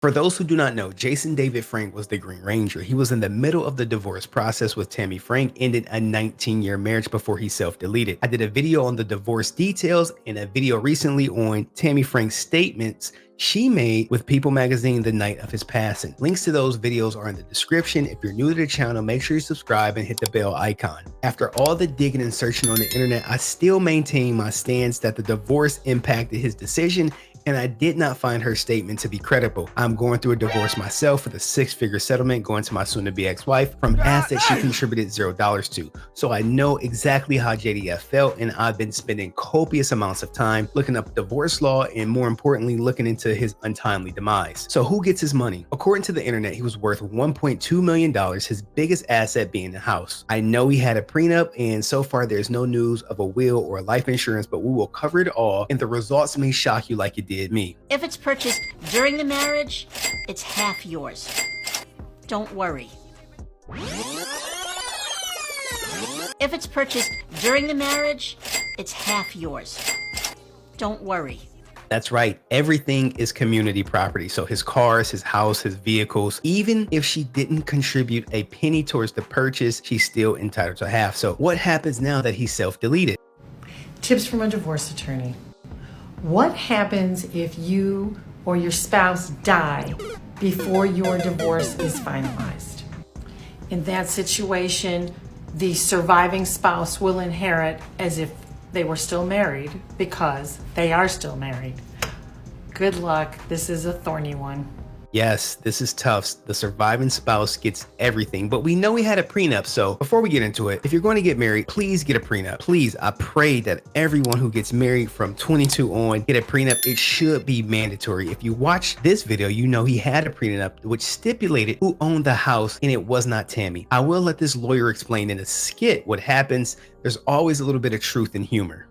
For those who do not know, Jason David Frank was the Green Ranger. He was in the middle of the divorce process with Tammy. Frank ended a 19-year marriage before he self-deleted. I did a video on the divorce details and a video recently on Tammy Frank's statements she made with People magazine the night of his passing. Links to those videos are in the description. If you're new to the channel, make sure you subscribe and hit the bell icon. After all the digging and searching on the internet, I still maintain my stance that the divorce impacted his decision, and I did not find her statement to be credible. I'm going through a divorce myself with a 6-figure settlement going to my soon-to-be ex-wife from assets she contributed $0 to. So I know exactly how JDF felt, and I've been spending copious amounts of time looking up divorce law and, more importantly, looking into his untimely demise. So who gets his money? According to the internet, he was worth $1.2 million, his biggest asset being the house. I know he had a prenup, and so far there's no news of a will or life insurance, but we will cover it all, and the results may shock you like it did me. If it's purchased during the marriage, it's half yours. Don't worry. If it's purchased during the marriage, it's half yours. Don't worry. That's right, everything is community property. So his cars, his house, his vehicles, even if she didn't contribute a penny towards the purchase, she's still entitled to half. So what happens now that he self-deleted? Tips from a divorce attorney. What happens if you or your spouse die before your divorce is finalized? In that situation, the surviving spouse will inherit as if they were still married because they are still married. Good luck. This is a thorny one. Yes, this is tough. The surviving spouse gets everything, but we know he had a prenup. So before we get into it, if you're going to get married, please get a prenup. Please, I pray that everyone who gets married from 22 on get a prenup. It should be mandatory. If you watch this video, you know he had a prenup which stipulated who owned the house, and it was not Tammy. I will let this lawyer explain in a skit what happens. There's always a little bit of truth and humor.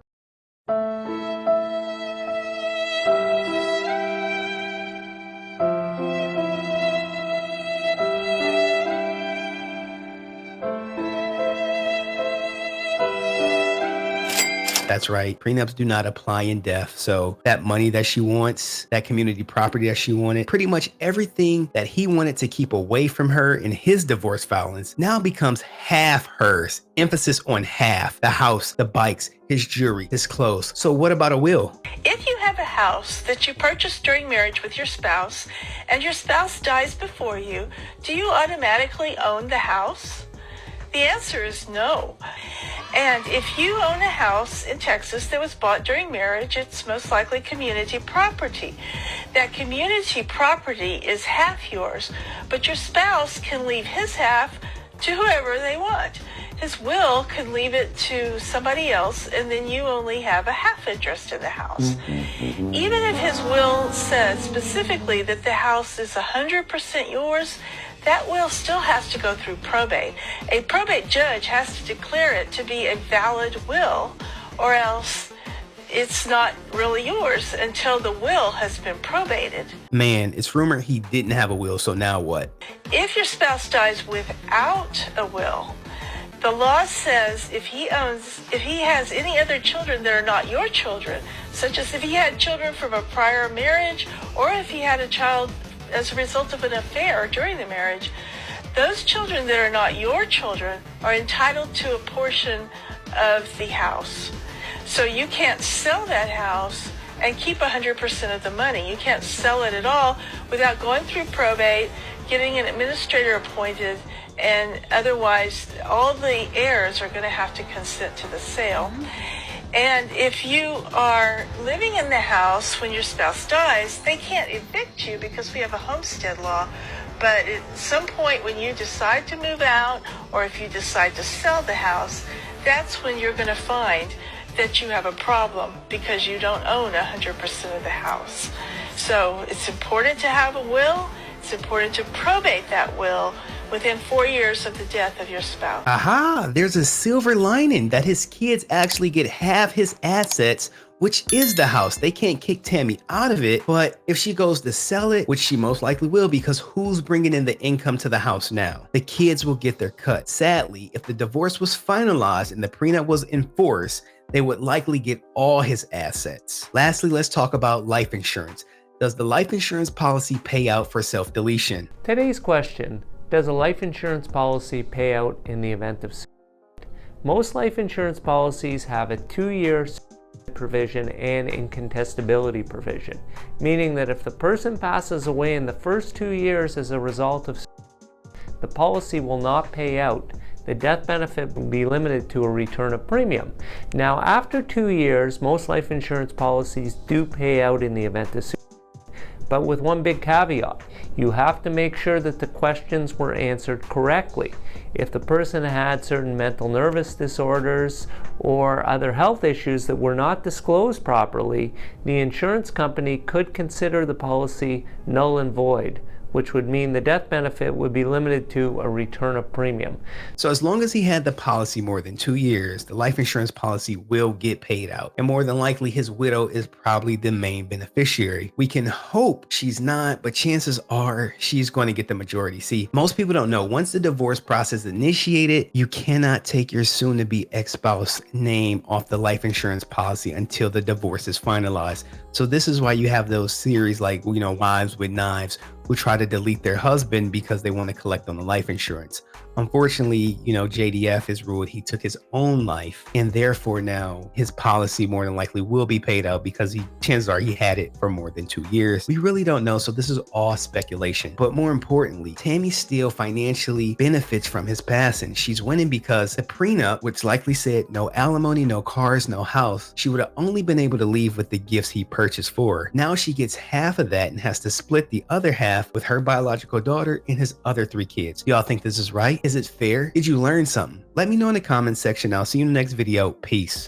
That's right. Prenups do not apply in death. So that money that she wants, that community property that she wanted, pretty much everything that he wanted to keep away from her in his divorce filings now becomes half hers. Emphasis on half. The house, the bikes, his jewelry, his clothes. So what about a will? If you have a house that you purchased during marriage with your spouse and your spouse dies before you, do you automatically own the house? The answer is no. And if you own a house in Texas that was bought during marriage, it's most likely community property. That community property is half yours, but your spouse can leave his half to whoever they want. His will could leave it to somebody else, and then you only have a half interest in the house. Even if his will says specifically that the house is 100% yours, that will still has to go through probate. A probate judge has to declare it to be a valid will, or else it's not really yours until the will has been probated. Man, it's rumored he didn't have a will, so now what? If your spouse dies without a will, the law says if he has any other children that are not your children, such as if he had children from a prior marriage, or if he had a child as a result of an affair during the marriage, those children that are not your children are entitled to a portion of the house. So you can't sell that house and keep 100% of the money. You can't sell it at all without going through probate, getting an administrator appointed, and otherwise all the heirs are going to have to consent to the sale. And if you are living in the house when your spouse dies, they can't evict you because we have a homestead law. But at some point when you decide to move out, or if you decide to sell the house, that's when you're going to find that you have a problem because you don't own 100% of the house. So it's important to have a will. It's important to probate that will within 4 years of the death of your spouse. Aha, there's a silver lining that his kids actually get half his assets, which is the house. They can't kick Tammy out of it, but if she goes to sell it, which she most likely will, because who's bringing in the income to the house now? The kids will get their cut. Sadly, if the divorce was finalized and the prenup was enforced, they would likely get all his assets. Lastly, let's talk about life insurance. Does the life insurance policy pay out for self-deletion? Today's question: does a life insurance policy pay out in the event of suicide? Most life insurance policies have a 2-year provision and incontestability provision, meaning that if the person passes away in the first 2 years as a result of suicide, the policy will not pay out. The death benefit will be limited to a return of premium. Now, after 2 years, most life insurance policies do pay out in the event of suicide, but with one big caveat: you have to make sure that the questions were answered correctly. If the person had certain mental nervous disorders or other health issues that were not disclosed properly, the insurance company could consider the policy null and void, which would mean the death benefit would be limited to a return of premium. So as long as he had the policy more than 2 years, the life insurance policy will get paid out. And more than likely, his widow is probably the main beneficiary. We can hope she's not, but chances are she's going to get the majority. See, most people don't know, once the divorce process is initiated, you cannot take your soon-to-be ex-spouse name off the life insurance policy until the divorce is finalized. So this is why you have those series like, Wives with Knives, who try to delete their husband because they want to collect on the life insurance. Unfortunately, JDF is ruled he took his own life, and therefore now his policy more than likely will be paid out because chances are he had it for more than 2 years. We really don't know, so this is all speculation. But more importantly, Tammy still financially benefits from his passing. She's winning because the prenup, which likely said no alimony, no cars, no house, she would have only been able to leave with the gifts he purchased for her. Now she gets half of that and has to split the other half with her biological daughter and his other 3 kids. Y'all think this is right? Is it fair? Did you learn something? Let me know in the comments section. I'll see you in the next video. Peace.